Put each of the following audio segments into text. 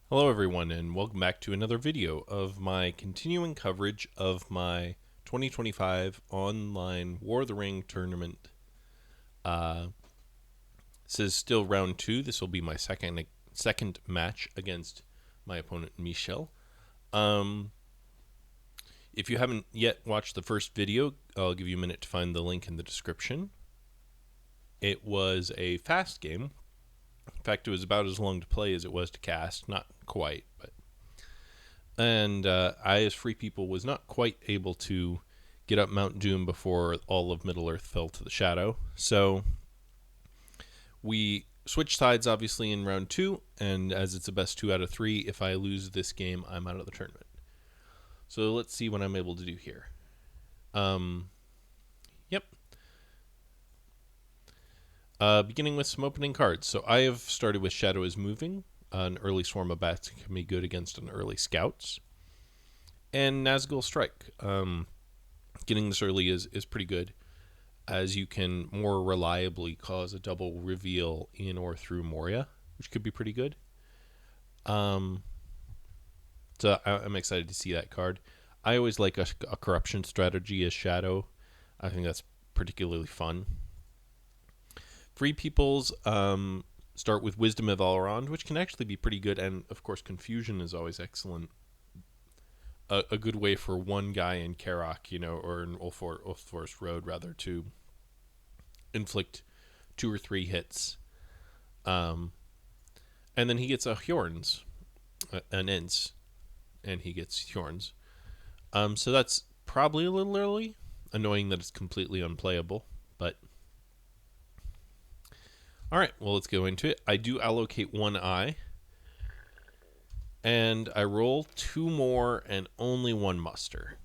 Hello everyone and welcome back to another video of my continuing coverage of my 2025 online War of the Ring tournament. This is still round 2. This will be my second match against my opponent Michel. If you haven't yet watched the first video, I'll give you a minute to find the link in the description. It was a fast game. In fact, it was about as long to play as it was to cast. Not quite, but... And I, as Free People, was not quite able to get up Mount Doom before all of Middle-earth fell to the Shadow. So we switched sides, obviously, in round 2, and as it's a best 2 out of 3, if I lose this game, I'm out of the tournament. So let's see what I'm able to do here. Yep. Beginning with some opening cards. So I have started with Shadow is Moving. An early Swarm of Bats can be good against an early Scouts. And Nazgul Strike. Getting this early is pretty good, as you can more reliably cause a double reveal in or through Moria, which could be pretty good. So I'm excited to see that card. I always like a corruption strategy as Shadow. I think that's particularly fun. Free Peoples start with Wisdom of Elrond, which can actually be pretty good, and of course Confusion is always excellent. A good way for one guy in Karak, or in Ulfforest Road, rather, to inflict 2 or 3 hits. And then he gets a Hjorns, an Ents, and he gets Hjorns. So that's probably a little early. Annoying that it's completely unplayable, but... Alright, well, let's go into it. I do allocate 1 eye, and I roll 2 more and only 1 muster,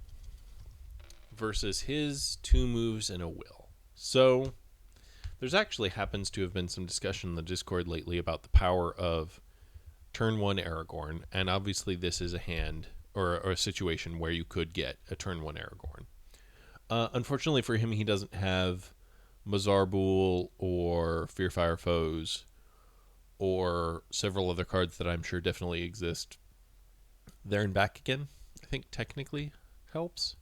versus his 2 moves and a will. So there's actually happens to have been some discussion in the Discord lately about the power of turn 1 Aragorn, and obviously this is a hand or a situation where you could get a turn 1 Aragorn. Unfortunately for him, he doesn't have Mazarbul or Fearfire Foes or several other cards that I'm sure definitely exist. There and Back Again, I think technically helps.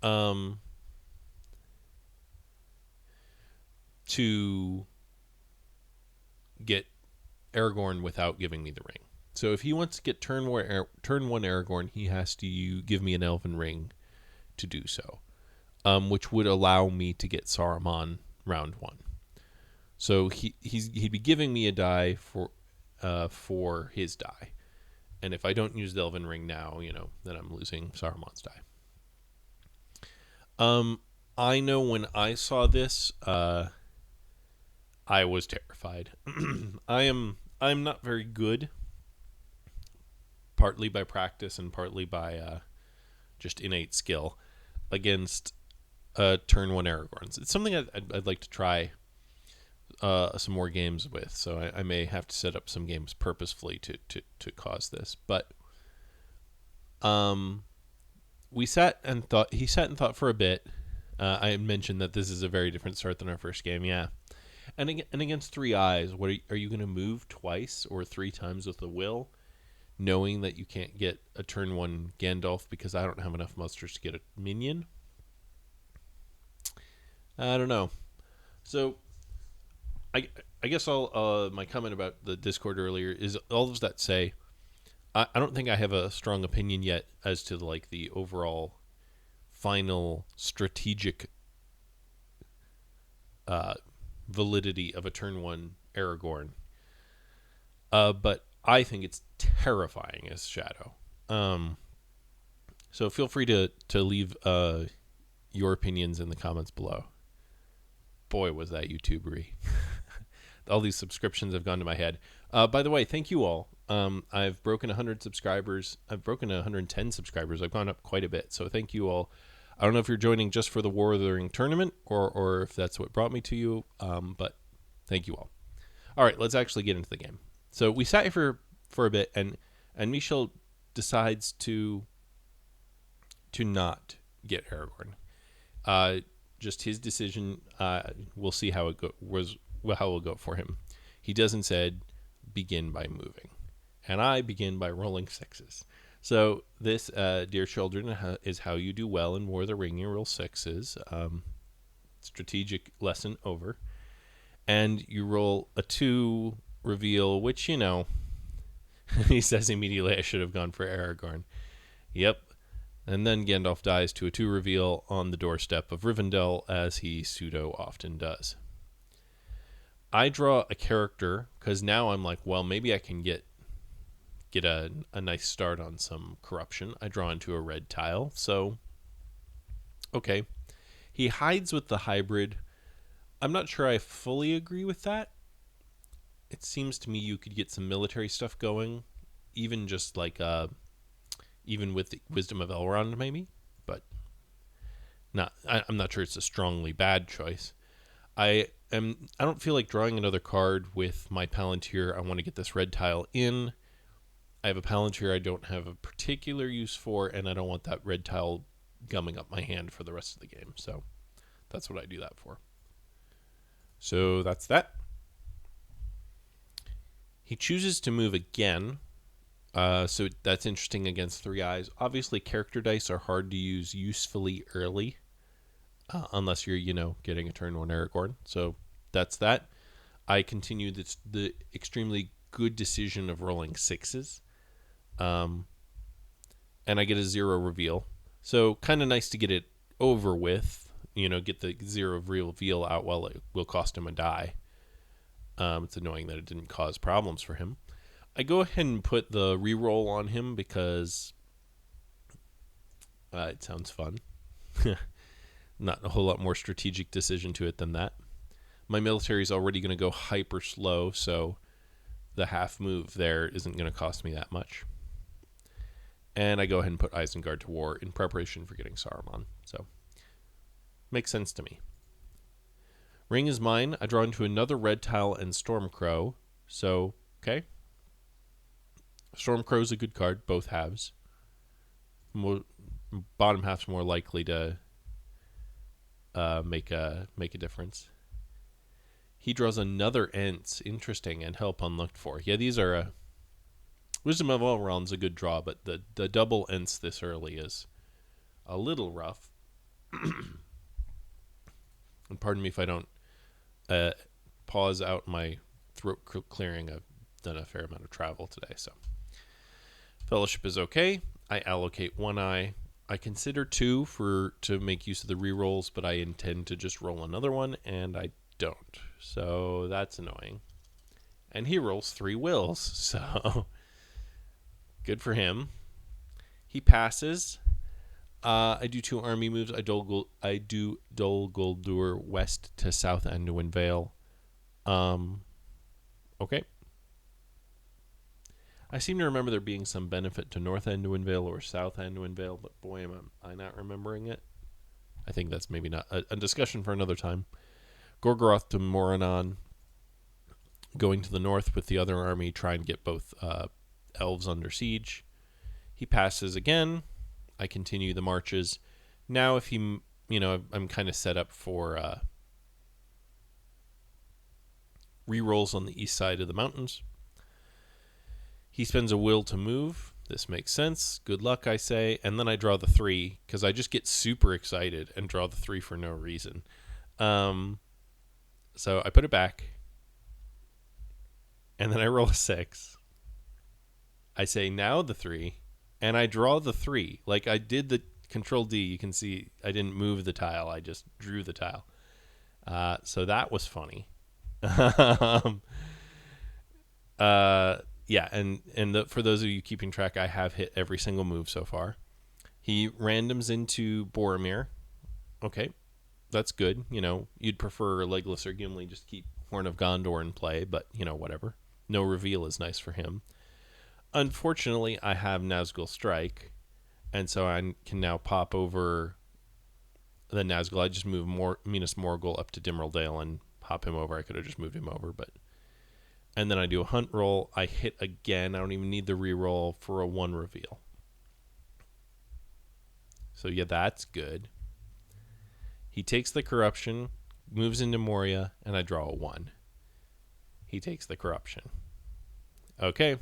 To get Aragorn without giving me the ring. So if he wants to get turn 1 Aragorn, he has to give me an Elven Ring to do so, which would allow me to get Saruman round 1. So he'd be giving me a die for his die, and if I don't use the Elven Ring now, then I'm losing Saruman's die. I know when I saw this, I was terrified. I'm not very good, partly by practice and partly by just innate skill, against turn 1 Aragorns. It's something I'd like to try some more games with, so I may have to set up some games purposefully to cause this. But he sat and thought for a bit. I mentioned that this is a very different start than our first game, yeah. And against 3 eyes, what are you going to move twice or 3 times with the will, knowing that you can't get a turn 1 Gandalf because I don't have enough musters to get a minion? I don't know. So I guess I'll my comment about the Discord earlier is all of that say I don't think I have a strong opinion yet as to the overall final strategic validity of a turn 1 Aragorn. But I think it's terrifying as Shadow. So feel free to leave your opinions in the comments below. Boy, was that YouTubery. All these subscriptions have gone to my head. By the way, thank you all. I've broken 100 subscribers. I've broken 110 subscribers. I've gone up quite a bit. So thank you all. I don't know if you're joining just for the War of the Ring tournament or if that's what brought me to you, but thank you all. All right, let's actually get into the game. So we sat here for a bit, and Michel decides to not get Aragorn. Just his decision. We'll see how it will go for him. He does instead begin by moving, and I begin by rolling sixes. So this, dear children, is how you do well in War of the Ring. You roll sixes. Strategic lesson over. And you roll a 2 reveal, which, he says immediately, I should have gone for Aragorn. Yep. And then Gandalf dies to a 2 reveal on the doorstep of Rivendell, as he pseudo often does. I draw a character, because now I'm like, well, maybe I can get a nice start on some corruption. I draw into a red tile, so okay. He hides with the hybrid. I'm not sure I fully agree with that. It seems to me you could get some military stuff going, even just like even with the Wisdom of Elrond maybe, but I'm not sure it's a strongly bad choice. I don't feel like drawing another card with my Palantir. I want to get this red tile in. I have a Palantir I don't have a particular use for, and I don't want that red tile gumming up my hand for the rest of the game. So that's what I do that for. So that's that. He chooses to move again. So that's interesting against 3 eyes. Obviously, character dice are hard to use usefully early. Unless you're, getting a turn 1 Aragorn. So that's that. I continue the extremely good decision of rolling sixes. And I get a 0 reveal. So kind of nice to get it over with. Get the 0 reveal out while it will cost him a die. It's annoying that it didn't cause problems for him. I go ahead and put the reroll on him because it sounds fun. Not a whole lot more strategic decision to it than that. My military is already going to go hyper slow, so the half move there isn't going to cost me that much. And I go ahead and put Isengard to war in preparation for getting Saruman. So, makes sense to me. Ring is mine. I draw into another red tile and Stormcrow. So, okay. Stormcrow's a good card, both halves. Bottom half's more likely to make a difference. He draws another Ents, interesting, and help unlooked for. Yeah, these are Wisdom of Elrond's a good draw, but the double Ents this early is a little rough. And pardon me if I don't pause out my throat clearing. I've done a fair amount of travel today, so Fellowship is okay. I allocate 1 eye. I consider 2 to make use of the rerolls, but I intend to just roll another one, and I don't. So that's annoying. And he rolls 3 wills, so good for him. He passes. I do 2 army moves. I do Dol Guldur west to South Anduin Vale. Okay. I seem to remember there being some benefit to North Anduin Vale or South Anduin Vale, but boy, am I not remembering it. I think that's maybe not a discussion for another time. Gorgoroth to Morannon, going to the north with the other army, try and get both elves under siege. He passes again. I continue the marches. Now if he, I'm kind of set up for rerolls on the east side of the mountains. He spends a will to move. This makes sense. Good luck, I say. And then I draw the 3 because I just get super excited and draw the 3 for no reason. So I put it back. And then I roll a 6. I say now the 3. And I draw the 3. Like I did the Control D. You can see I didn't move the tile. I just drew the tile. So that was funny. Yeah, and for those of you keeping track, I have hit every single move so far. He randoms into Boromir. Okay, that's good. You'd prefer Legolas or Gimli, just keep Horn of Gondor in play, but, whatever. No reveal is nice for him. Unfortunately, I have Nazgul Strike, and so I can now pop over the Nazgul. I just move Minas Morgul up to Dimril Dale and hop him over. I could have just moved him over, but... And then I do a hunt roll. I hit again. I don't even need the reroll for a 1 reveal. So yeah, that's good. He takes the corruption, moves into Moria, and I draw a 1. He takes the corruption. Okay.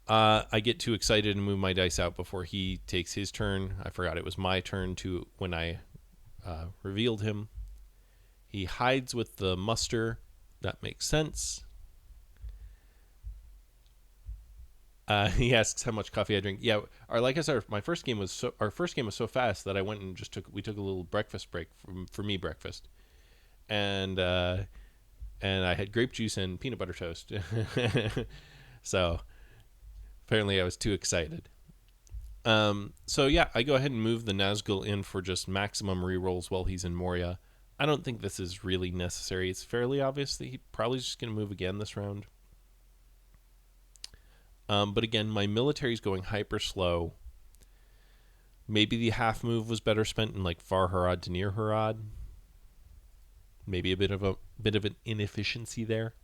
I get too excited and move my dice out before he takes his turn. I forgot it was my turn to when I revealed him. He hides with the muster. That makes sense. He asks how much coffee I drink. Yeah, like I said, our first game was so fast that I went and we took a little breakfast break for me breakfast, and I had grape juice and peanut butter toast. So apparently I was too excited. So yeah, I go ahead and move the Nazgul in for just maximum rerolls while he's in Moria. I don't think this is really necessary. It's fairly obvious that he probably just going to move again this round. But again, my military's going hyper slow. Maybe the half move was better spent in like far Harad to near Harad. Maybe a bit of an inefficiency there.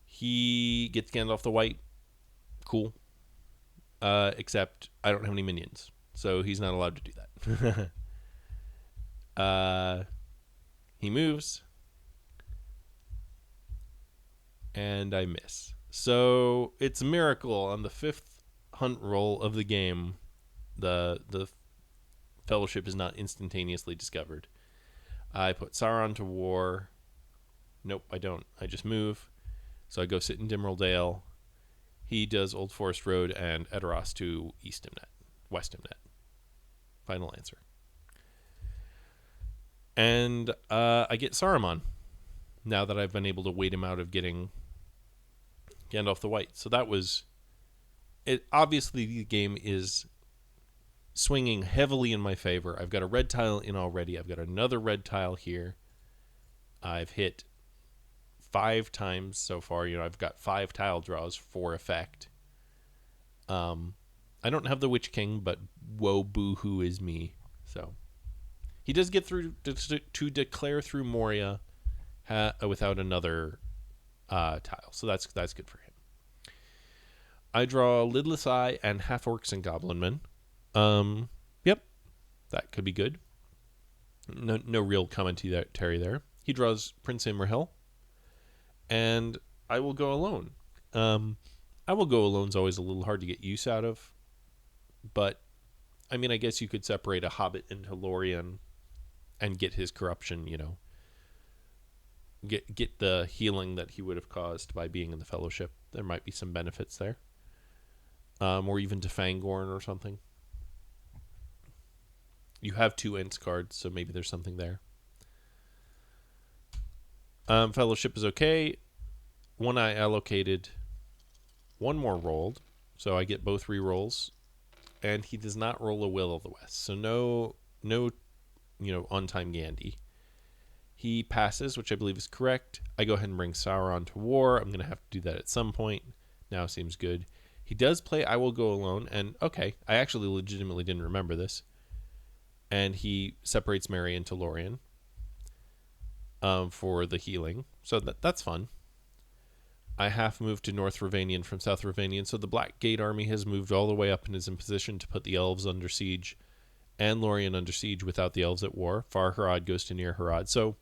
He gets Gandalf the White. Cool. Except I don't have any minions, so he's not allowed to do that. He moves, and I miss. So it's a miracle on the 5th hunt roll of the game. The fellowship is not instantaneously discovered. I put Sauron to war. Nope, I don't. I just move. So I go sit in Dimril Dale. He does Old Forest Road and Edoras to West Imnet. Final answer. And I get Saruman now that I've been able to wait him out of getting Gandalf the White. So that was it. Obviously, the game is swinging heavily in my favor. I've got a red tile in already. I've got another red tile here. I've hit 5 times so far. I've got 5 tile draws for effect. I don't have the Witch King, but woe boo-hoo is me. So he does get through to declare through Moria without another tile. So that's good for him. I draw Lidless Eye and Half Orcs and Goblin Men. Yep, that could be good. No real commentary there. He draws Prince Imrahil, and I will go alone. I will go alone's always a little hard to get use out of, but I mean, I guess you could separate a Hobbit into Lorien and get his corruption. Get the healing that he would have caused by being in the Fellowship. There might be some benefits there, or even to Fangorn or something. You have 2 Ents cards, so maybe there's something there. Fellowship is okay. 1 I allocated. 1 more rolled, so I get both rerolls. And he does not roll a Will of the West, so no on-time Gandhi. He passes, which I believe is correct. I go ahead and bring Sauron to war. I'm going to have to do that at some point. Now seems good. He does play I Will Go Alone, and okay, I actually legitimately didn't remember this. And he separates Merry into Lorien for the healing. So that's fun. I half moved to North Ravanian from South Ravanian, so the Black Gate army has moved all the way up and is in position to put the elves under siege and Lorien under siege without the elves at war. Far Harad goes to near Harad. So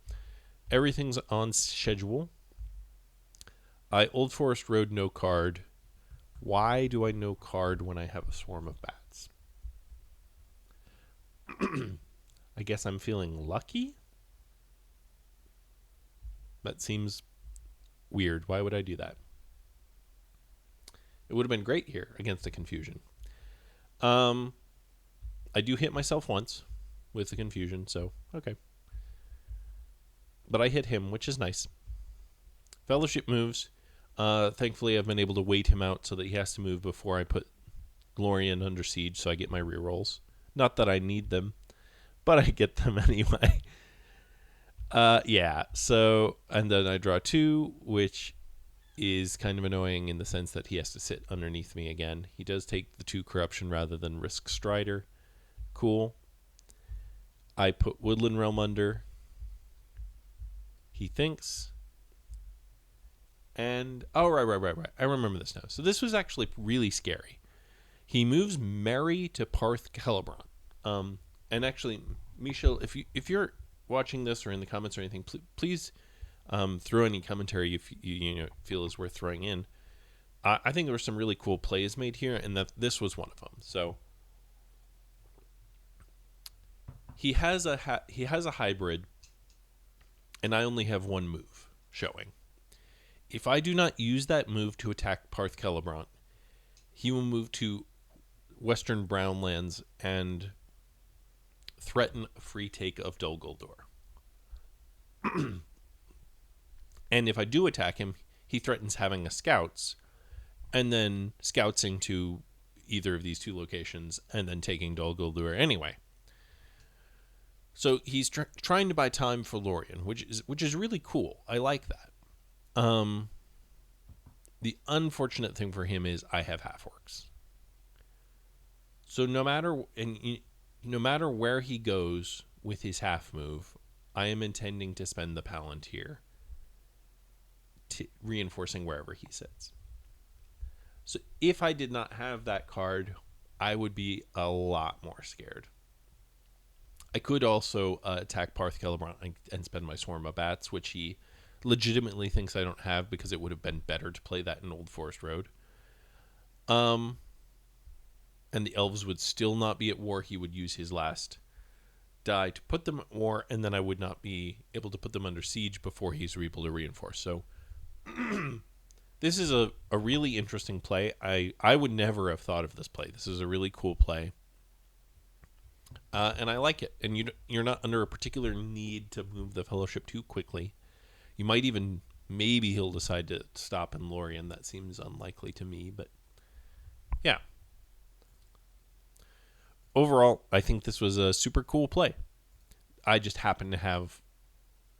everything's on schedule. I Old Forest Road no card. Why do I no card when I have a swarm of bats? I guess I'm feeling lucky? That seems weird. Why would I do that? It would have been great here against the confusion. I do hit myself once with the confusion, so okay. But I hit him, which is nice. Fellowship moves. Thankfully, I've been able to wait him out so that he has to move before I put Lorien under siege, so I get my rerolls. Not that I need them, but I get them anyway. Yeah, so, and then I draw 2, which is kind of annoying in the sense that he has to sit underneath me again. He does take the 2 corruption rather than risk Strider. Cool. I put Woodland Realm under. He thinks. And, oh, right. I remember this now. So this was actually really scary. He moves Merry to Parth Celebron. And actually, Michel, if you're watching this or in the comments or anything, please throw any commentary if you feel is worth throwing in. I think there were some really cool plays made here, and that this was one of them. So he has a hybrid, and I only have one move showing. If I do not use that move to attack Parth Celebrant, he will move to Western Brownlands and threaten a free take of Dol Guldur. And if I do attack him, he threatens having a scouts, and then scoutsing to either of these two locations, and then taking Dol Guldur anyway. So he's trying to buy time for Lorien, which is really cool. I like that. The unfortunate thing for him is I have half orcs. So no matter where he goes with his half move, I am intending to spend the Palantir reinforcing wherever he sits. So if I did not have that card, I would be a lot more scared. I could also attack Parth Celebrant and spend my Swarm of Bats, which he legitimately thinks I don't have because it would have been better to play that in Old Forest Road. And the elves would still not be at war. He would use his last die to put them at war, and then I would not be able to put them under siege before he's able to reinforce. So this is a really interesting play. I would never have thought of this play. This is a really cool play. And I like it. And you're not under a particular need to move the Fellowship too quickly. You might even, maybe he'll decide to stop in Lorien. That seems unlikely to me, but yeah. Overall, I think this was a super cool play. I just happen to have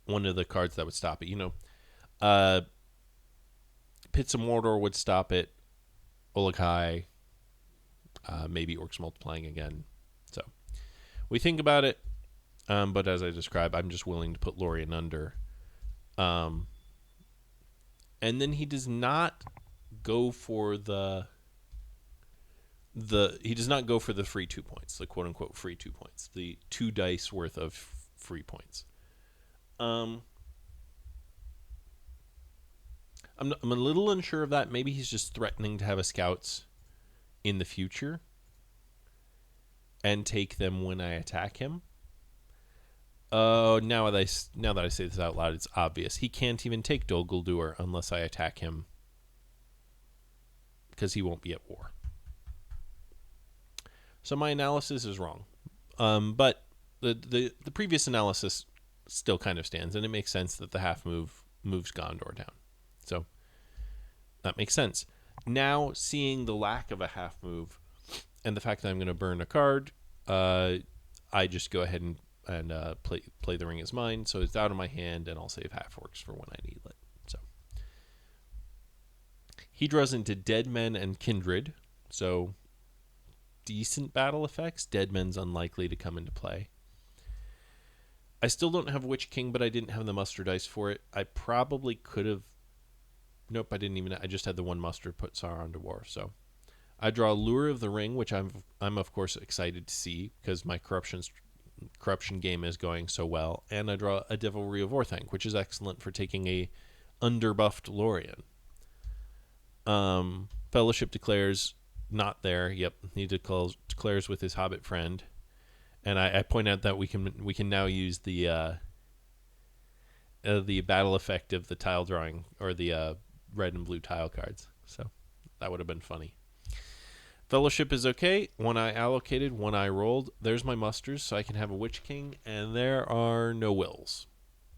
one of the cards that would stop it. Pits of Mordor would stop it. Olokai, maybe Orcs Multiplying again. So we think about it, but as I described, I'm just willing to put Lorien under. And then he does not go for the free 2 points, the quote unquote free 2 points, the 2 dice worth of free points. I'm a little unsure of that. Maybe he's just threatening to have a scouts in the future and take them when I attack him. Now that I say this out loud, it's obvious. He can't even take Dol Guldur unless I attack him because he won't be at war. So my analysis is wrong. But the previous analysis still kind of stands, and it makes sense that the half move moves Gondor down. So that makes sense. Now, seeing the lack of a half move and the fact that I'm going to burn a card, I just go ahead and play the Ring as mine, so it's out of my hand, and I'll save half orcs for when I need it. So he draws into Dead Men and Kindred, so decent battle effects. Dead Men's unlikely to come into play. I still don't have Witch King, but I didn't have the muster dice for it. I probably could have. Nope, I didn't even. I just had the one muster to put Sauron to war. So I draw Lure of the Ring, which I'm of course excited to see because my corruption game is going so well, and I draw a Devilry of Orthanc, which is excellent for taking a underbuffed Lorien. Fellowship declares not there. Yep, he declares with his Hobbit friend, and I point out that we can now use the battle effect of the tile drawing or the red and blue tile cards. So that would have been funny. Fellowship is okay. One eye allocated, one eye rolled. There's my musters, so I can have a Witch King, and there are no wills.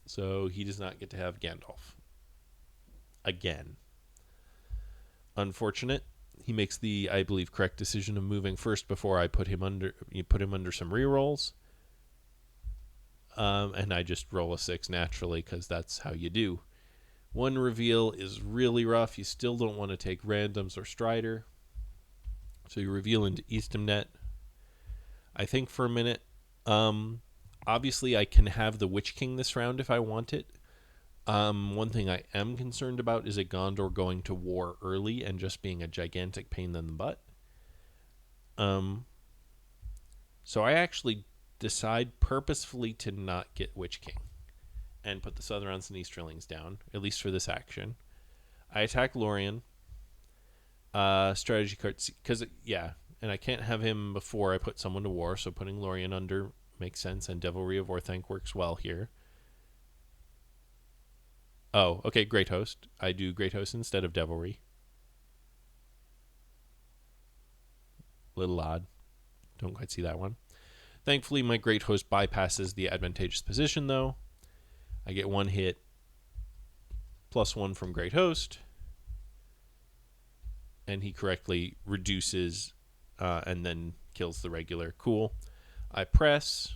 So he does not get to have Gandalf. Again. Unfortunate. He makes the, I believe, correct decision of moving first before I put him under some rerolls. And I just roll a 6 naturally, because that's how you do. One reveal is really rough. You still don't want to take randoms or Strider. So you reveal into Eastamnet. I think for a minute. Obviously, I can have the Witch King this round if I want it. One thing I am concerned about is a Gondor going to war early and just being a gigantic pain in the butt. So I actually decide purposefully to not get Witch King and put the Southrons and Easterlings down, at least for this action. I attack Lorien. Strategy cards, because yeah, and I can't have him before I put someone to war, so putting Lorien under makes sense, and Devilry of Orthanc works well here. Oh, okay, Great Host. I do Great Host instead of Devilry. Little odd. Don't quite see that one. Thankfully, my Great Host bypasses the advantageous position, though. I get one hit +1 from Great Host, and he correctly reduces and then kills the regular. Cool. I press.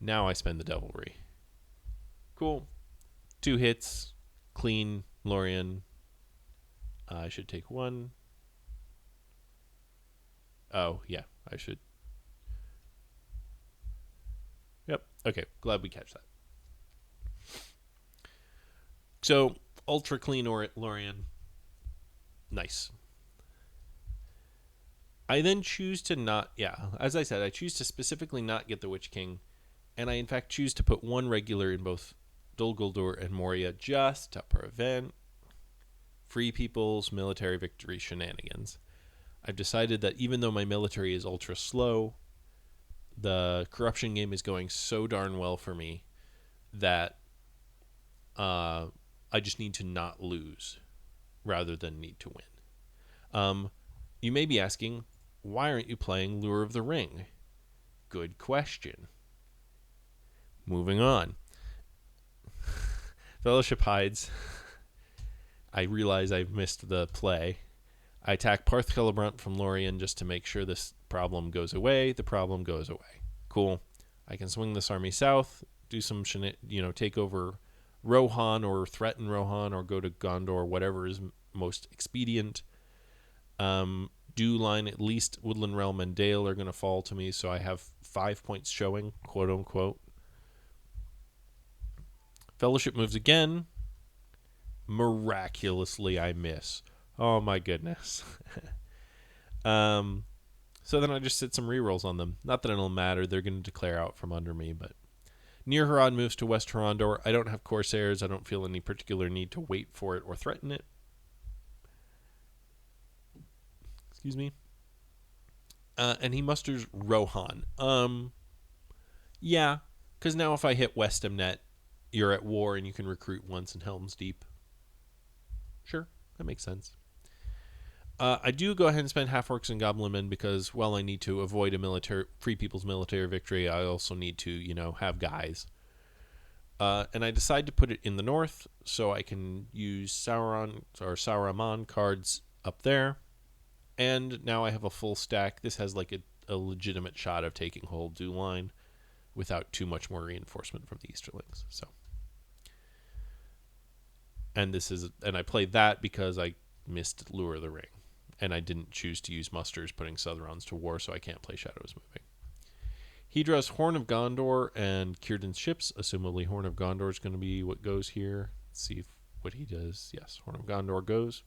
Now I spend the Devilry. Cool. 2 hits. Clean Lorien. I should take 1. Oh, yeah, I should. Yep. Okay, glad we catch that. So, ultra clean Lorien. Nice. I then choose to not, as I said, I choose to specifically not get the Witch King, and I in fact choose to put 1 regular in both Dol Guldur and Moria just to prevent Free People's military victory shenanigans. I've decided that even though my military is ultra slow, the corruption game is going so darn well for me that I just need to not lose rather than need to win. You may be asking, why aren't you playing Lure of the Ring? Good question. Moving on. Fellowship hides. I realize I've missed the play. I attack Parth Celebrant from Lorien just to make sure this problem goes away. The problem goes away. Cool. I can swing this army south, do some, take over Rohan or threaten Rohan or go to Gondor, whatever is most expedient. Dew Line, at least Woodland Realm and Dale are going to fall to me, so I have 5 points showing, quote unquote. Fellowship moves again. Miraculously, I miss. Oh my goodness. So then I just sit some rerolls on them. Not that it'll matter. They're going to declare out from under me, but Near Harad moves to West Harandor. I don't have Corsairs. I don't feel any particular need to wait for it or threaten it. Excuse me. And he musters Rohan. Yeah, because now if I hit Westamnet, you're at war and you can recruit once in Helm's Deep. Sure, that makes sense. I do go ahead and spend half orcs and goblin men because, I need to avoid a Free People's military victory. I also need to, have guys. And I decide to put it in the north so I can use Sauron or Saruman cards up there. And now I have a full stack. This has like a legitimate shot of taking hold Dew Line without too much more reinforcement from the Easterlings. So, and I played that because I missed Lure of the Ring. And I didn't choose to use musters putting Southrons to war, so I can't play Shadows Moving. He draws Horn of Gondor and Círdan's ships. Assumably Horn of Gondor is going to be what goes here. Let's see what he does. Yes, Horn of Gondor goes.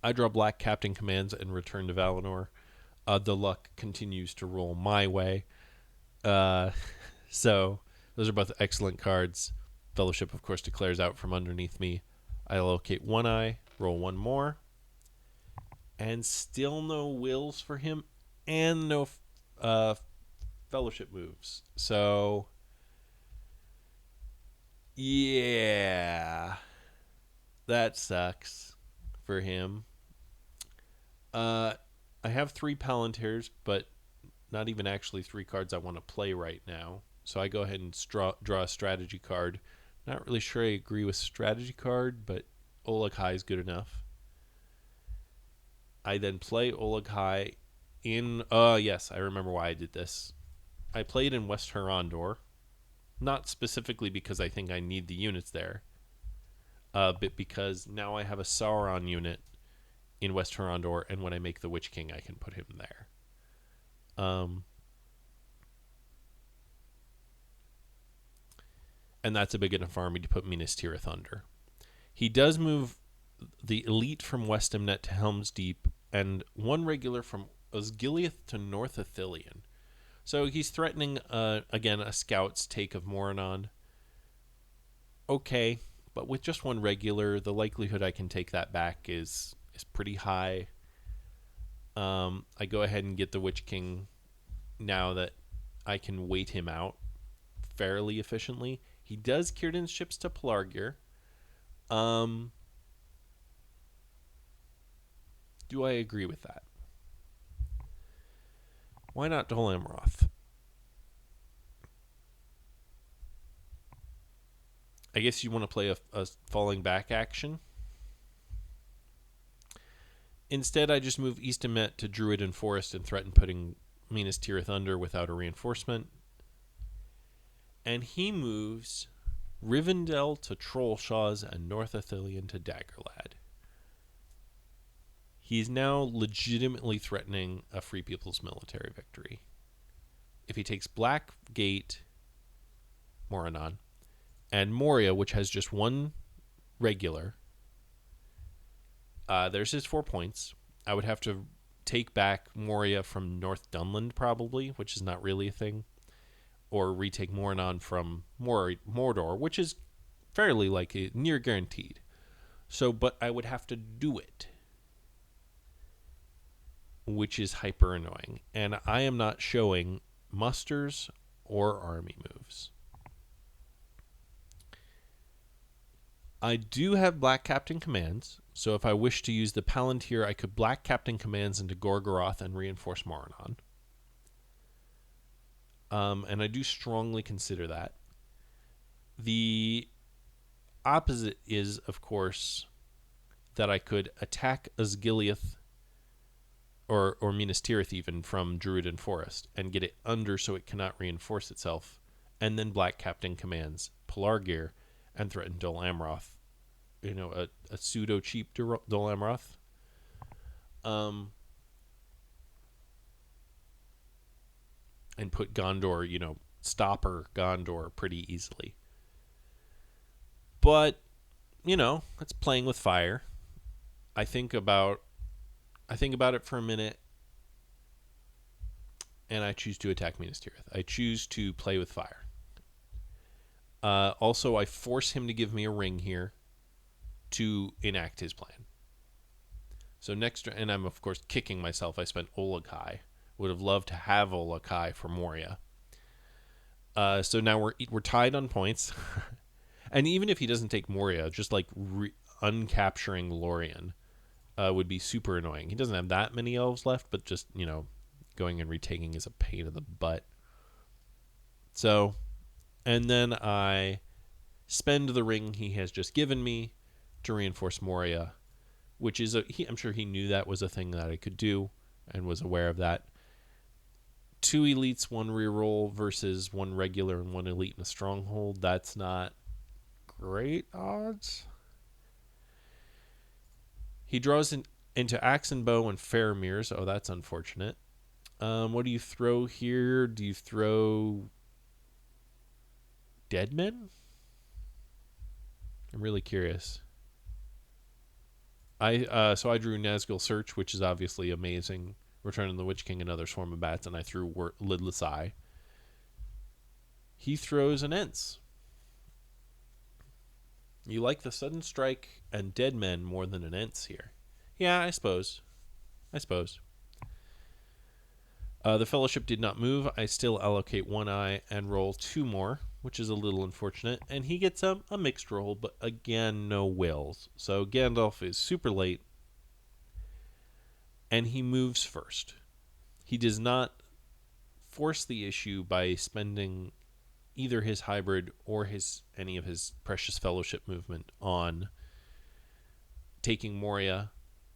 I draw Black Captain Commands and return to Valinor. The luck continues to roll my way. So those are both excellent cards. Fellowship, of course, declares out from underneath me. I allocate 1 eye, roll 1 more. And still no wills for him, and no fellowship moves. So, yeah, that sucks for him. I have 3 Palantirs, but not even actually 3 cards I want to play right now. So I go ahead and draw a strategy card. Not really sure I agree with strategy card, but Olaghai is good enough. I then play Olaghai in... yes, I remember why I did this. I played in West Harandor. Not specifically because I think I need the units there. But because now I have a Sauron unit in West Harandor, and when I make the Witch King, I can put him there. And that's a big enough army to put Minas Tirith under. He does move the elite from Westamnet to Helm's Deep, and 1 regular from Osgiliath to North Ithilien. So he's threatening, again, a scout's take of Moranon. Okay, but with just 1 regular, the likelihood I can take that back is is pretty high. I go ahead and get the Witch King now that I can wait him out fairly efficiently. He does Círdan's ships to Pelargir. Do I agree with that? Why not Dol Amroth? I guess you want to play a falling back action. Instead, I just move Eastamet to Druid and Forest and threaten putting Minas Tirith under without a reinforcement. And he moves Rivendell to Trollshaws and North Athelion to Daggerlad. He's now legitimately threatening a Free People's military victory. If he takes Blackgate, Moranon, and Moria, which has just one regular, there's his 4 points. I would have to take back Moria from North Dunland, probably, which is not really a thing, or retake Moranon from Mordor, which is fairly likely, near guaranteed. So, but I would have to do it, which is hyper annoying. And I am not showing musters or army moves. I do have Black Captain commands, so if I wish to use the Palantir, I could Black Captain commands into Gorgoroth and reinforce Moranon. And I do strongly consider that. The opposite is, of course, that I could attack Osgiliath or Minas Tirith even from Druid and Forest and get it under so it cannot reinforce itself, and then Black Captain commands Pelargir and threaten Dol Amroth, a pseudo cheap Dol Amroth. And put Gondor, stopper Gondor pretty easily. But, it's playing with fire. I think about it for a minute, and I choose to attack Minas Tirith. I choose to play with fire. Also, I force him to give me a ring here to enact his plan. So next, and I'm of course kicking myself. I spent Olokai. Would have loved to have Olokai for Moria. So now we're tied on points, and even if he doesn't take Moria, just like uncapturing Lorien would be super annoying. He doesn't have that many elves left, but just going and retaking is a pain in the butt. So, and then I spend the ring he has just given me to reinforce Moria, which is I'm sure he knew that was a thing that I could do and was aware of that. 2 elites, 1 reroll versus 1 regular and 1 elite in a stronghold. That's not great odds. He draws into Axe and Bow and Faramir's. Oh, that's unfortunate. What do you throw here? Do you throw Dead Men? I'm really curious. So I drew Nazgul Search, which is obviously amazing. Return of the Witch King, another Swarm of Bats, and I threw Lidless Eye. He throws an Ents. You like the Sudden Strike and Dead Men more than an Ents here. Yeah, I suppose. The Fellowship did not move. I still allocate 1 eye and roll 2 more, which is a little unfortunate. And he gets a mixed roll, but again, no wills. So Gandalf is super late. And he moves first. He does not force the issue by spending either his hybrid or any of his Precious Fellowship movement on taking Moria.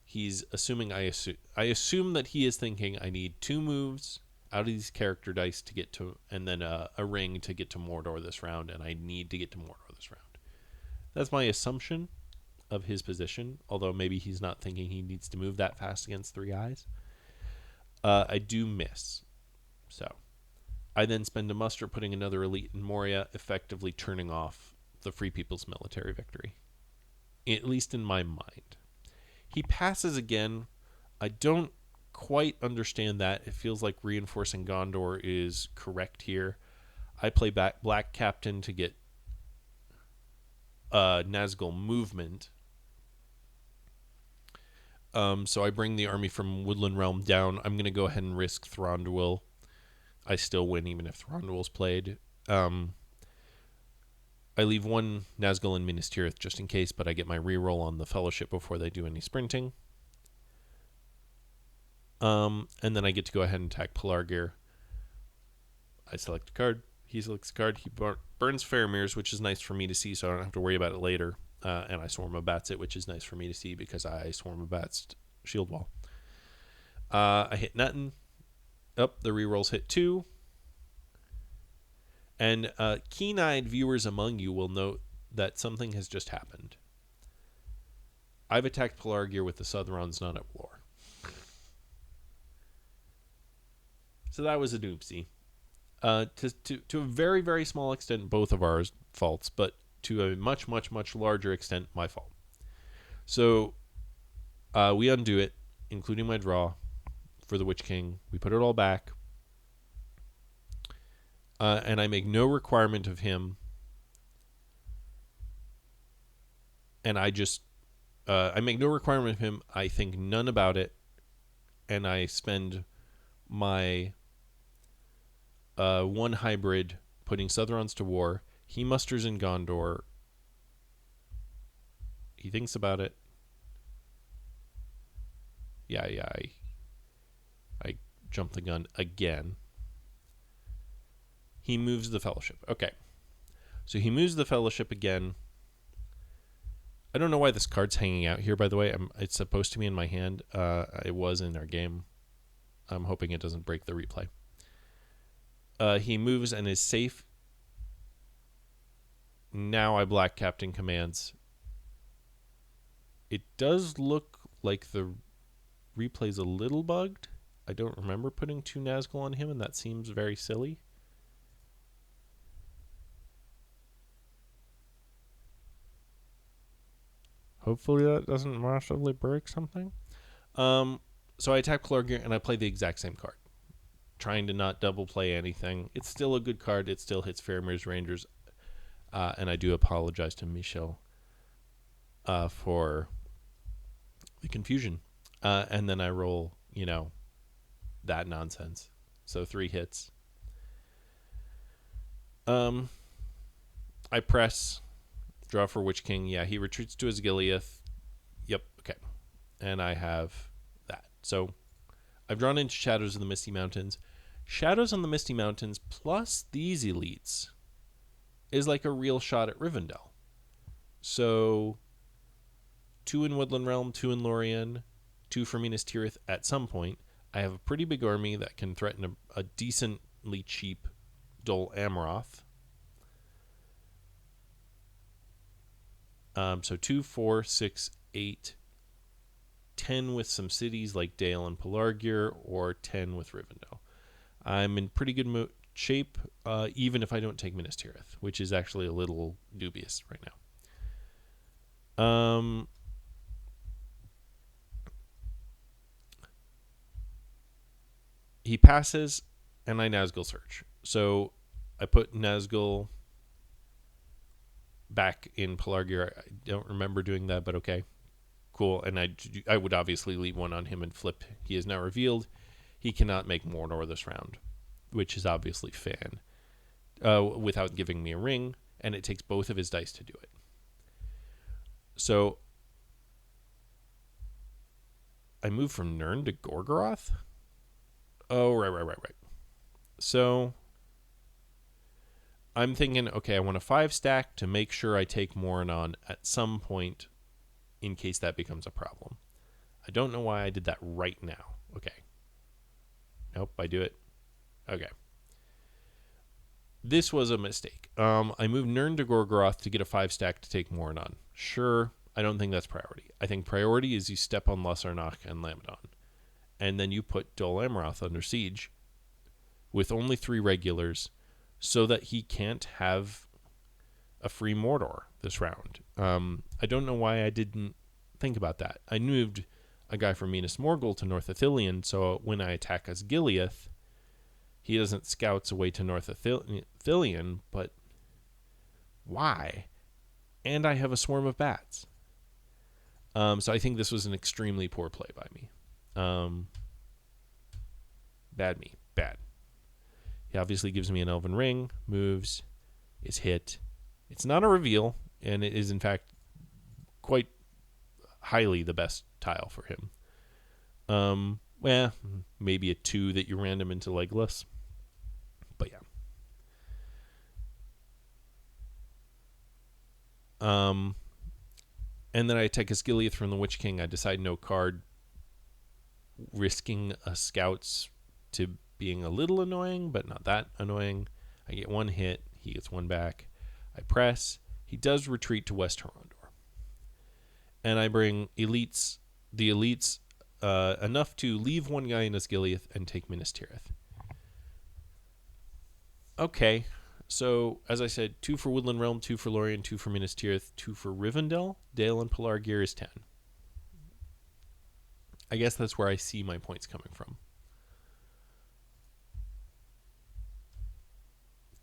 He's assuming I assume that he is thinking I need 2 moves out of these character dice to get to, and then a ring to get to Mordor this round, and I need to get to Mordor this round. That's my assumption of his position, although maybe he's not thinking he needs to move that fast against 3 eyes. I do miss. So I then spend a muster putting another elite in Moria, effectively turning off the Free People's military victory, at least in my mind. He passes again. I don't quite understand that. It feels like reinforcing Gondor is correct here. I play back Black Captain to get Nazgul movement. So I bring the army from Woodland Realm down. I'm going to go ahead and risk Thranduil. I still win even if Thranduil's played. I leave one Nazgul and Minas Tirith just in case, but I get my reroll on the Fellowship before they do any sprinting. And then I get to go ahead and attack Pelargir. I select a card. He selects a card. He burns Faramir's, which is nice for me to see, so I don't have to worry about it later. And I Swarm of Bats it, which is nice for me to see because I Swarm of Bats Shield Wall. I hit nothing. The rerolls hit 2. And keen-eyed viewers among you will note that something has just happened. I've attacked Pelargir with the Southrons not at war. So that was a doomsday. To a very, very small extent, both of our faults, but to a much, much, much larger extent, my fault. So we undo it, including my draw for the Witch King. We put it all back. And I make no requirement of him. And I just... I make no requirement of him. I think none about it. And I spend my... one hybrid putting Southrons to war. He musters in Gondor. He thinks about it. Yeah, I jumped the gun again. He moves the Fellowship. Okay. So he moves the Fellowship again. I don't know why this card's hanging out here, by the way. It's supposed to be in my hand. It was in our game. I'm hoping it doesn't break the replay. He moves and is safe. Now I black Captain commands. It does look like the replay's a little bugged. I don't remember putting 2 Nazgul on him, and that seems very silly. Hopefully that doesn't massively break something. So I attack Pelargir, and I play the exact same card. Trying to not double play anything. It's still a good card. It still hits Faramir's Rangers. And I do apologize to Michel for the confusion. And then I roll, that nonsense. So 3 hits. I press, draw for Witch King. Yeah, he retreats to his Gileath. Yep, okay. And I have that. So I've drawn into Shadows of the Misty Mountains. Shadows on the Misty Mountains plus these elites is like a real shot at Rivendell. So 2 in Woodland Realm, 2 in Lorien, 2 for Minas Tirith at some point. I have a pretty big army that can threaten a decently cheap Dol Amroth. So 2, 4, 6, 8, 10 with some cities like Dale and Pelargir, or 10 with Rivendell. I'm in pretty good shape, even if I don't take Minas Tirith, which is actually a little dubious right now. He passes, and I Nazgul search. So I put Nazgul back in Pelargir. I don't remember doing that, but okay. Cool. And I would obviously leave one on him and flip. He is now revealed. He cannot make Mordor this round, which is obviously fan, without giving me a ring, and it takes both of his dice to do it. So I move from Nirn to Gorgoroth? Oh, right. So I'm thinking, okay, I want a 5 stack to make sure I take Morin on at some point in case that becomes a problem. I don't know why I did that right now. Okay. Nope, I do it. Okay. This was a mistake. I moved Nirn to Gorgoroth to get a 5 stack to take Morin on. Sure, I don't think that's priority. I think priority is you step on Lossarnach and Lamedon. And then you put Dol Amroth under siege with only 3 regulars so that he can't have a free Mordor this round. I don't know why I didn't think about that. I moved a guy from Minas Morgul to North Ithilien, so when I attack as Gileath, he doesn't scouts away to North Ithilien, but why? And I have a Swarm of Bats. So I think this was an extremely poor play by me. Bad me. Bad. He obviously gives me an Elven Ring, moves, is hit. It's not a reveal, and it is, in fact, quite highly the best tile for him. Well, maybe a 2 that you random into Legolas. But yeah. And then I take a Skilliath from the Witch King. I decide no card, risking a Scouts to being a little annoying, but not that annoying. I get 1 hit. He gets 1 back. I press. He does retreat to West Horondor. And I bring elites, the elites, enough to leave 1 guy in a Skilliath and take Minas Tirith. Okay. So, as I said, 2 for Woodland Realm, 2 for Lorien, 2 for Minas Tirith, 2 for Rivendell. Dale and Pelargir is 10. I guess that's where I see my points coming from.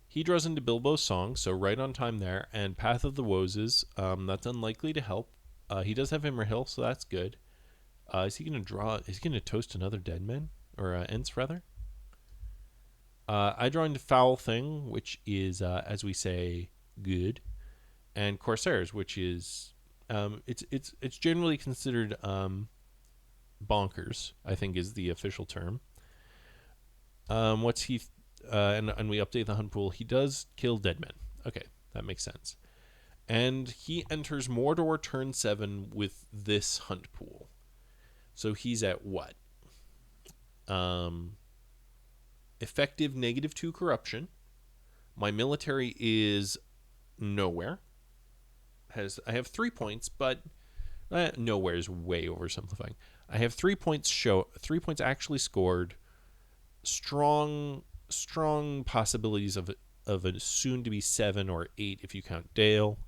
He draws into Bilbo's Song, so right on time there, and Path of the Woses. That's unlikely to help. He does have Imrahil, so that's good. Is he going to draw? Is he going to toast another Deadman? Or Ents, rather? I draw into Foul Thing, which is, as we say, good. And Corsairs, which is... it's generally considered bonkers, I think is the official term. What's he... and we update the hunt pool. He does kill dead men. Okay, that makes sense. And he enters Mordor turn 7 with this hunt pool. So he's at what? Effective -2 corruption. My military is nowhere. I have 3 points, but nowhere is way oversimplifying. I have 3 points 3 points actually scored. Strong possibilities of a soon to be 7 or 8 if you count Dale.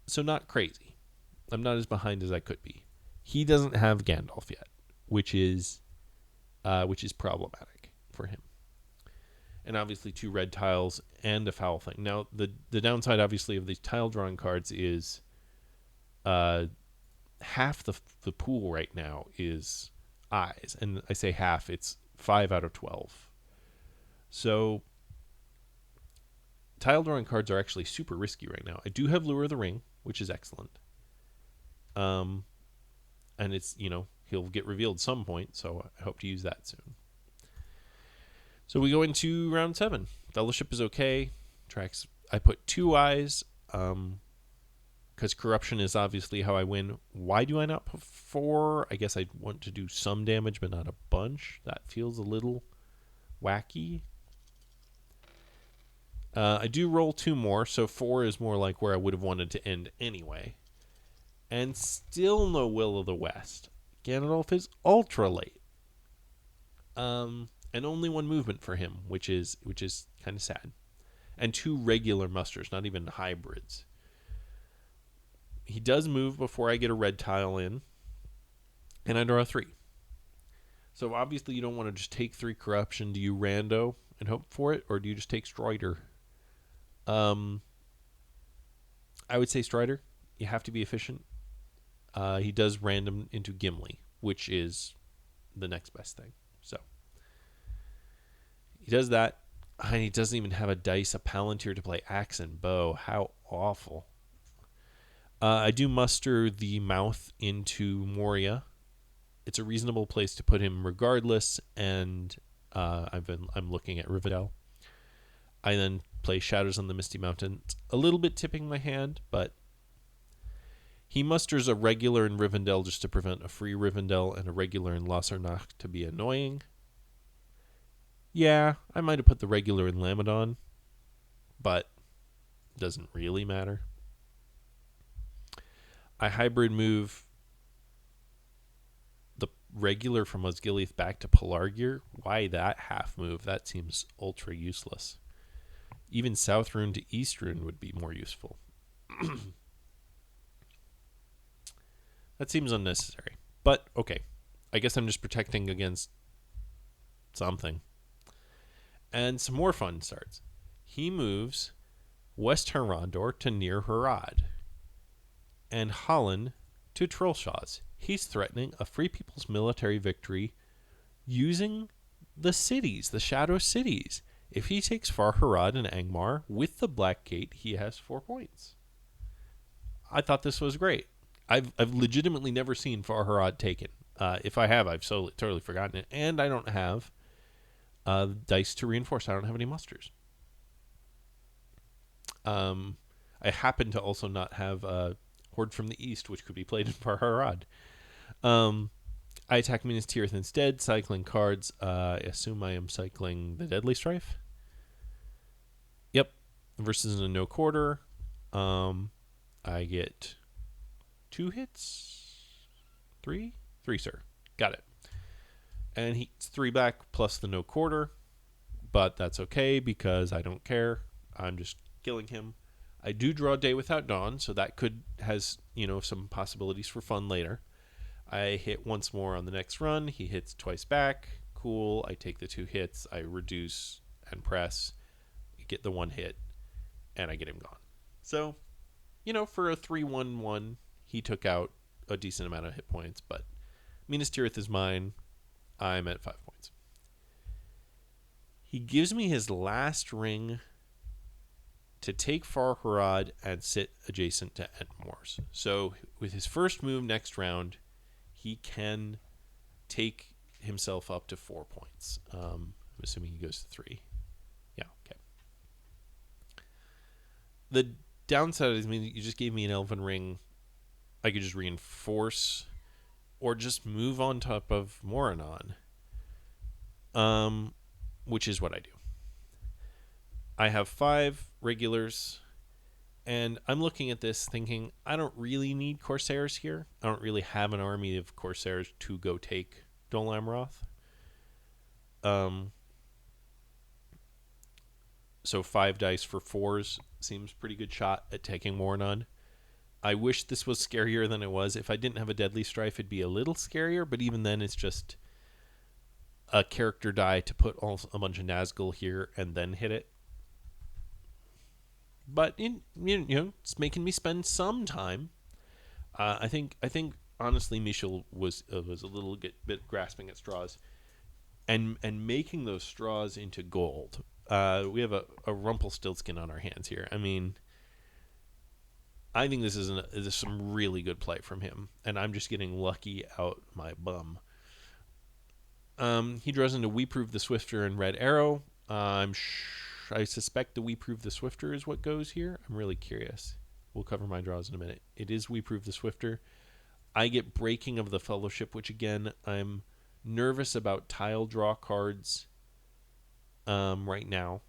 So not crazy. I'm not as behind as I could be. He doesn't have Gandalf yet, which is problematic for him. And obviously 2 red tiles and a Foul Thing. Now the downside obviously of these tile drawing cards is half the pool right now is eyes, and I say half, it's 5 out of 12. So tile drawing cards are actually super risky right now. I do have Lure of the Ring, which is excellent. And it's, he'll get revealed some point, so I hope to use that soon. So we go into round 7. Fellowship is okay. Tracks. I put 2 eyes, because corruption is obviously how I win. Why do I not put 4? I guess I want to do some damage, but not a bunch. That feels a little wacky. I do roll 2 more, so 4 is more like where I would have wanted to end anyway. And still no Will of the West. Gandalf is ultra late. And only 1 movement for him, which is kind of sad. And 2 regular musters, not even hybrids. He does move before I get a red tile in. And I draw 3. So obviously you don't want to just take 3 corruption. Do you rando and hope for it? Or do you just take Strider? I would say Strider. You have to be efficient. He does random into Gimli, which is the next best thing. So he does that. And he doesn't even have a Palantir to play axe and bow. How awful. I do muster the mouth into Moria. It's a reasonable place to put him regardless, and I'm looking at Rivendell. I then play Shadows on the Misty Mountains, a little bit tipping my hand, but he musters a regular in Rivendell just to prevent a free Rivendell and a regular in Lossarnach to be annoying. Yeah, I might have put the regular in Lamadon, but doesn't really matter. I hybrid move the regular from Osgiliath back to Pelargir. Why that half move? That seems ultra useless. Even South Rune to East Rune would be more useful. That seems unnecessary. But, okay. I guess I'm just protecting against something. And some more fun starts. He moves West Horondor to near Harad. and Holland to Trollshaws. He's threatening a Free People's military victory using the cities, the Shadow cities. If he takes Farharad and Angmar with the Black Gate, he has 4 points. I thought this was great. I've legitimately never seen Farharad taken. If I have, I've totally forgotten it. And I don't have dice to reinforce. I don't have any musters. I happen to also not have Horde from the East, which could be played in Farharad. I attack Minas Tirith instead, cycling cards. I assume I am cycling the Deadly Strife. Yep. Versus a no quarter. I get 2 hits? 3? 3, sir. Got it. And he's 3 back plus the no quarter. But that's okay because I don't care. I'm just killing him. I do draw Day Without Dawn, so that has some possibilities for fun later. I hit once more on the next run. He hits twice back. Cool. I take the 2 hits. I reduce and press. Get the 1 hit. And I get him gone. So, for a 3-1-1, he took out a decent amount of hit points. But Minas Tirith is mine. I'm at 5 points. He gives me his last ring to take Farharad and sit adjacent to Entmoors. So with his first move next round, he can take himself up to 4 points. I'm assuming he goes to 3. Yeah, okay. The downside is, you just gave me an Elven Ring. I could just reinforce or just move on top of Moranon, which is what I do. I have 5 regulars, and I'm looking at this thinking, I don't really need Corsairs here. I don't really have an army of Corsairs to go take Dol Amroth. So 5 dice for 4s seems pretty good shot at taking Moranon. I wish this was scarier than it was. If I didn't have a Deadly Strife, it'd be a little scarier, but even then it's just a character die to put a bunch of Nazgul here and then hit it. But it's making me spend some time. I think honestly, Michel was a little bit grasping at straws, and making those straws into gold. We have a Rumpelstiltskin on our hands here. I think this is some really good play from him, and I'm just getting lucky out my bum. He draws into We Prove the Swifter and Red Arrow. I suspect the We Prove the Swifter is what goes here. I'm really curious. We'll cover my draws in a minute. It is We Prove the Swifter. I get Breaking of the Fellowship, which again, I'm nervous about tile draw cards right now.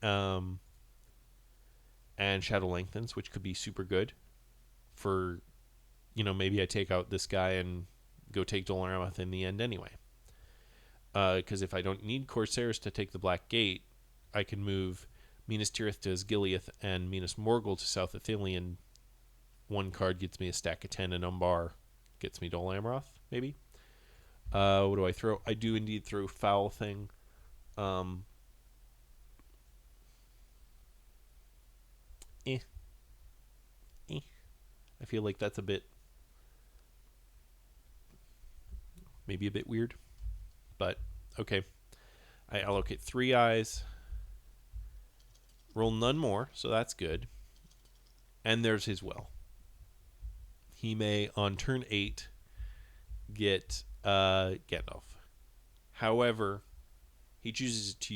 And Shadow Lengthens, which could be super good for, maybe I take out this guy and go take Dol Amroth in the end anyway. Because if I don't need Corsairs to take the Black Gate, I can move Minas Tirith to Osgiliath and Minas Morgul to South Athelion. 1 card gets me a stack of 10, and Umbar gets me Dol Amroth, maybe. What do I throw? I do indeed throw Foul Thing. I feel like that's maybe a bit weird. But, okay. I allocate 3 eyes. Roll none more, so that's good. And there's his will. He may, on turn 8, get Gandalf. However, he chooses to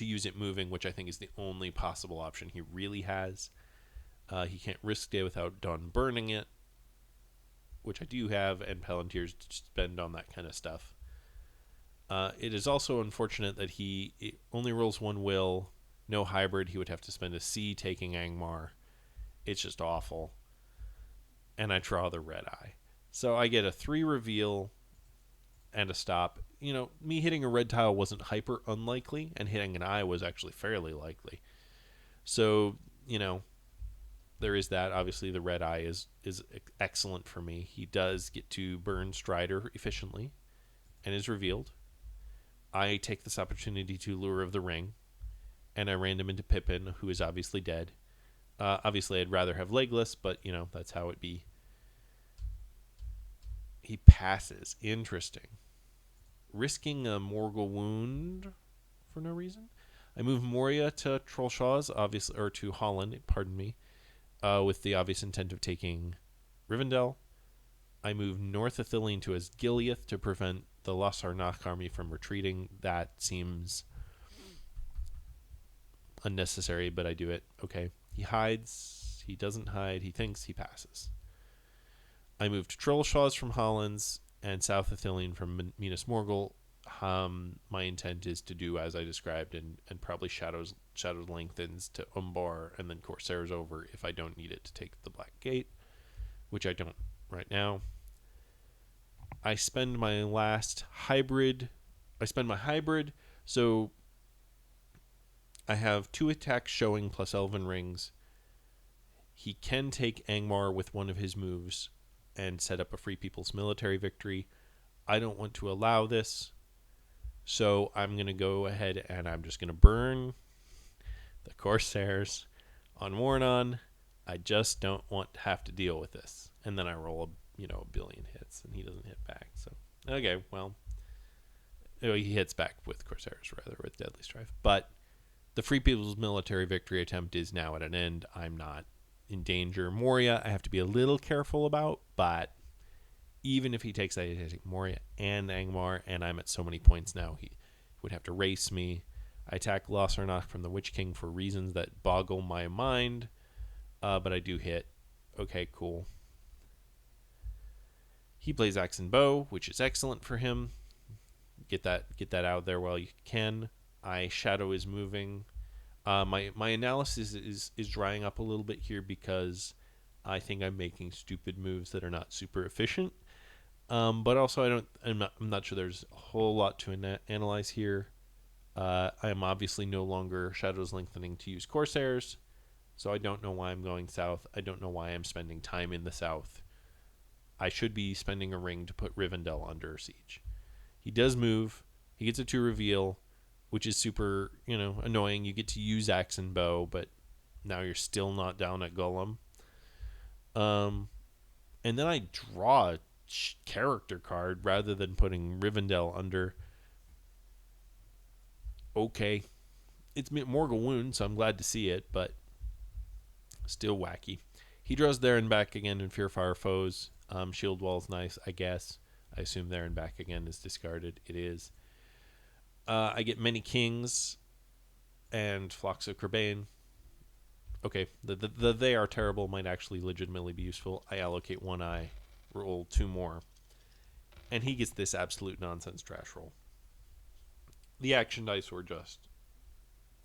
use it moving, which I think is the only possible option he really has. He can't risk Day Without Dawn burning it, which I do have, and Palantir's to spend on that kind of stuff. It is also unfortunate that he only rolls 1 will, no hybrid. He would have to spend a C taking Angmar. It's just awful. And I draw the red eye. So I get a 3 reveal and a stop. Me hitting a red tile wasn't hyper unlikely, and hitting an eye was actually fairly likely. So, there is that. Obviously, the red eye is excellent for me. He does get to burn Strider efficiently and is revealed. I take this opportunity to Lure of the Ring, and I ran him into Pippin, who is obviously dead. Obviously, I'd rather have Legless, but, that's how it be. He passes. Interesting. Risking a Morgul wound for no reason. I move Moria to Trollshaws, obviously, or to Holland, pardon me, with the obvious intent of taking Rivendell. I move North Ithilien to Asgiliath to prevent the Lossarnach army from retreating. That seems unnecessary, but I do it. Okay. He hides. He doesn't hide. He thinks. He passes. I moved Trollshaws from Hollands and South Ithilien from Minas Morgul. My intent is to do as I described and probably Shadows lengthens to Umbar and then Corsairs over if I don't need it to take the Black Gate, which I don't right now. I spend my hybrid, so I have 2 attacks showing plus Elven Rings. He can take Angmar with one of his moves and set up a Free People's Military victory. I don't want to allow this, so I'm going to go ahead and I'm just going to burn the Corsairs on Warnon. I just don't want to have to deal with this. And then I roll a billion hits, and he doesn't hit back. So, okay, well, he hits back with Corsairs, rather, with Deadly Strife. But the Free People's Military victory attempt is now at an end. I'm not in danger. Moria, I have to be a little careful about, but even if he takes that, he'd take Moria and Angmar, and I'm at so many points now, he would have to race me. I attack Lossarnach from the Witch King for reasons that boggle my mind, but I do hit. Okay, cool. He plays Axe and Bow, which is excellent for him. Get that out there while you can. Shadow is moving. My analysis is drying up a little bit here because I think I'm making stupid moves that are not super efficient. But also I'm not sure there's a whole lot to analyze here. I am obviously no longer Shadows lengthening to use Corsairs, so I don't know why I'm going south. I don't know why I'm spending time in the south. I should be spending a ring to put Rivendell under siege. He does move. He gets a 2 reveal, which is super, annoying. You get to use Axe and Bow, but now you're still not down at Gollum. And then I draw a character card rather than putting Rivendell under. Okay. It's Morgul Wound, so I'm glad to see it, but still wacky. He draws there and back again in Fearfire Foes. Shield Wall's nice, I guess. I assume there and back again is discarded. It is. I get Many Kings and Flocks of Crebain. Okay, the They Are Terrible might actually legitimately be useful. I allocate 1 eye, roll 2 more. And he gets this absolute nonsense trash roll. The action dice were just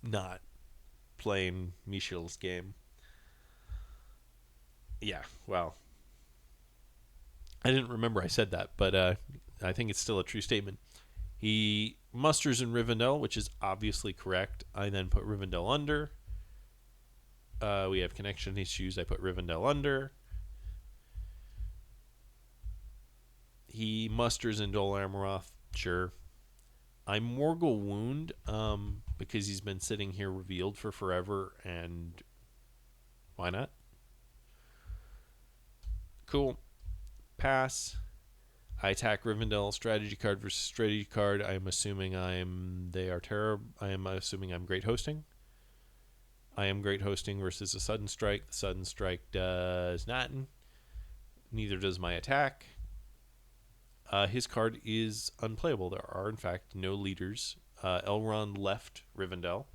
not playing Michel's game. Yeah, well, I didn't remember I said that, but I think it's still a true statement. He musters in Rivendell, which is obviously correct. I then put Rivendell under. We have connection issues. I put Rivendell under. He musters in Dol Amroth. Sure. I Morgul Wound because he's been sitting here revealed for forever, and why not? Cool. Pass. I attack Rivendell. Strategy card versus strategy card. I am assuming They Are Terror. I am assuming I'm Great Hosting. I am Great Hosting versus a Sudden Strike. The Sudden Strike does nothing. Neither does my attack. His card is unplayable. There are, in fact, no leaders. Elrond left Rivendell.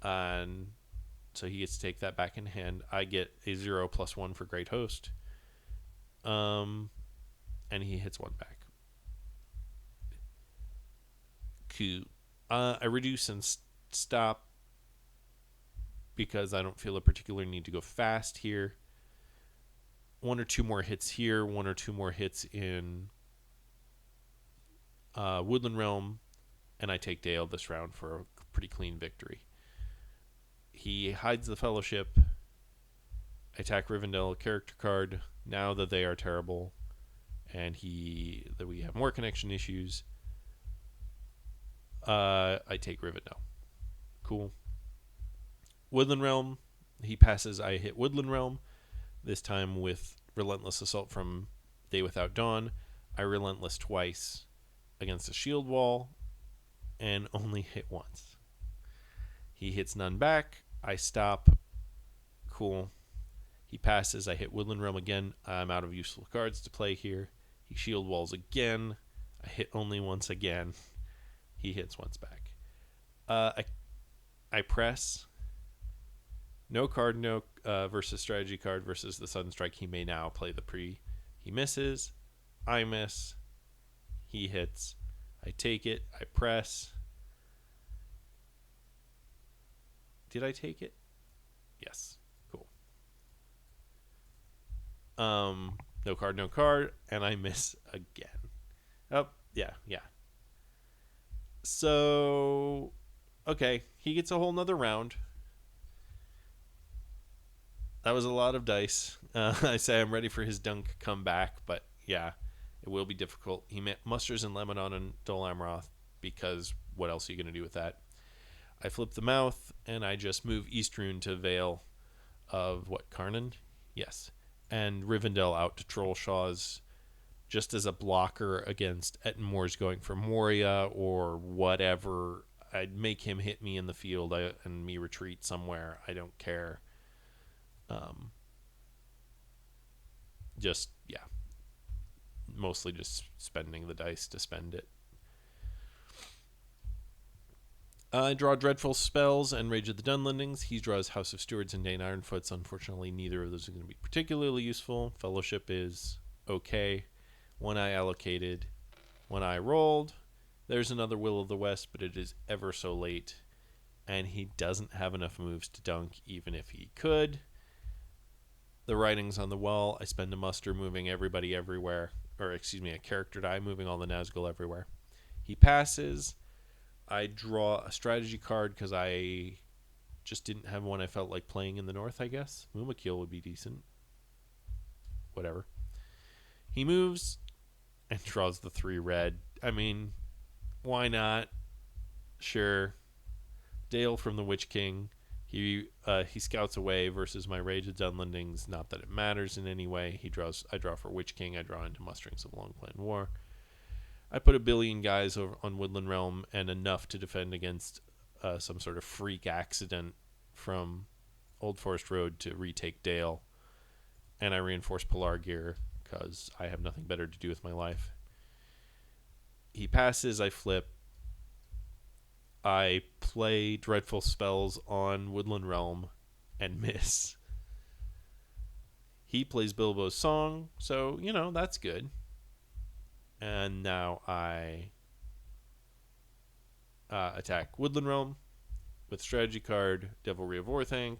And so he gets to take that back in hand. I get a 0+1 for Great Host. And he hits 1 back. Cool. I reduce and stop because I don't feel a particular need to go fast here. 1 or 2 more hits here. 1 or 2 more hits in Woodland Realm. And I take Dale this round for a pretty clean victory. He hides the Fellowship. I attack Rivendell, character card. Now that They Are Terrible. And that we have more connection issues. I take Rivendell. Cool. Woodland Realm. He passes. I hit Woodland Realm, this time with Relentless Assault from Day Without Dawn. I Relentless twice against a shield wall and only hit once. He hits none back. I stop. Cool. He passes. I hit Woodland Realm again. I'm out of useful cards to play here. He shield walls again. I hit only once again. He hits once back. I press. No card, no versus strategy card versus the sudden strike. He may now play the pre. He misses. I miss. He hits. I take it. I press. Did I take it? Yes. Cool. No card, no card, and I miss again. Oh, yeah. So, okay, he gets a whole nother round. That was a lot of dice. I say I'm ready for his dunk comeback, but yeah, it will be difficult. He musters in Lebanon and Dol Amroth because what else are you going to do with that? I flip the mouth, and I just move Eastrune to Vale of what, Karnan? Yes. And Rivendell out to Trollshaws just as a blocker against Ettenmore's going for Moria or whatever. I'd make him hit me in the field and me retreat somewhere. I don't care. Just, yeah. Mostly just spending the dice to spend it. I draw Dreadful Spells and Rage of the Dunlendings. He draws House of Stewards and Dane Ironfoots. Unfortunately, neither of those are going to be particularly useful. Fellowship is okay. One I allocated. One I rolled. There's another Will of the West, but it is ever so late. And he doesn't have enough moves to dunk, even if he could. The writing's on the wall. I spend a muster moving everybody everywhere. Or, excuse me, a character die moving all the Nazgul everywhere. He passes. I draw a strategy card because I just didn't have one I felt like playing in the north, I guess. Mumakil would be decent. Whatever. He moves and draws the 3 red. I mean, why not? Sure. Dale from the Witch King. He scouts away versus my Rage of Dunlendings. Not that it matters in any way. I draw for Witch King. I draw into Musterings of Long Plan War. I put a billion guys over on Woodland Realm and enough to defend against some sort of freak accident from Old Forest Road to retake Dale. And I reinforce Pelargir because I have nothing better to do with my life. He passes, I flip. I play Dreadful Spells on Woodland Realm and miss. He plays Bilbo's Song, so, that's good. And now I attack Woodland Realm with strategy card, Devilry of Orthanc.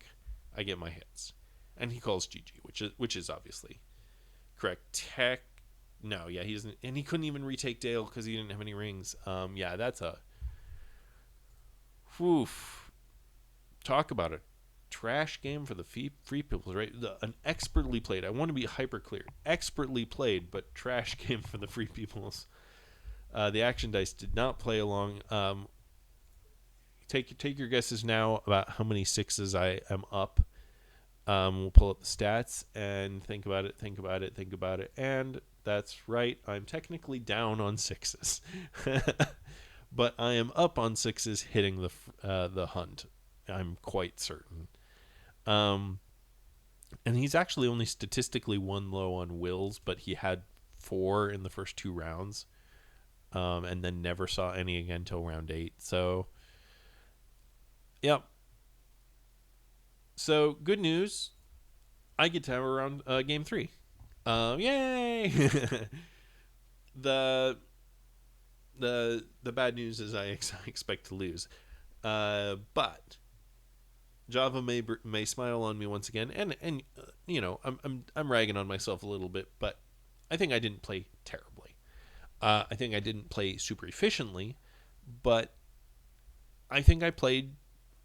I get my hits. And he calls GG, which is obviously correct. No, yeah, he doesn't, and he couldn't even retake Dale because he didn't have any rings. Yeah, that's a talk about a trash game for the free people, right? An expertly played. I want to be hyper clear. Expertly played, but trash game for the free peoples. The action dice did not play along. Take your guesses now about how many 6s I am up. We'll pull up the stats and think about it. And that's right. I'm technically down on 6s. But I am up on 6s hitting the hunt. I'm quite certain. And he's actually only statistically one low on wills, but he had 4 in the first 2 rounds. And then never saw any again until round 8. So, yep. So, good news. I get to have around game 3. Yay! The bad news is I expect to lose. But Java may smile on me once again, and I'm ragging on myself a little bit, but I think I didn't play terribly. I think I didn't play super efficiently, but I think I played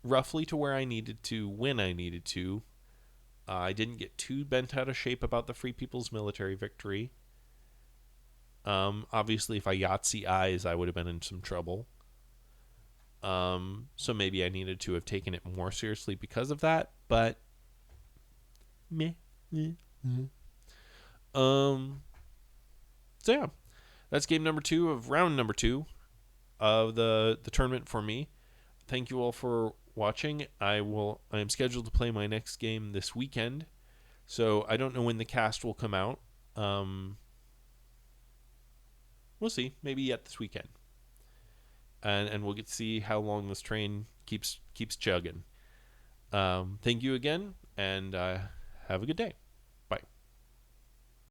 roughly to where I needed to when I needed to. I didn't get too bent out of shape about the Free People's military victory. Obviously, if I Yahtzee eyes, I would have been in some trouble. So maybe I needed to have taken it more seriously because of that. But Meh. Um. So yeah, that's game number 2 of round number 2 of the tournament for me. Thank you all for watching. I am scheduled to play my next game this weekend, so I don't know when the cast will come out. We'll see. Maybe yet this weekend, and we'll get to see how long this train keeps chugging. Thank you again, and have a good day.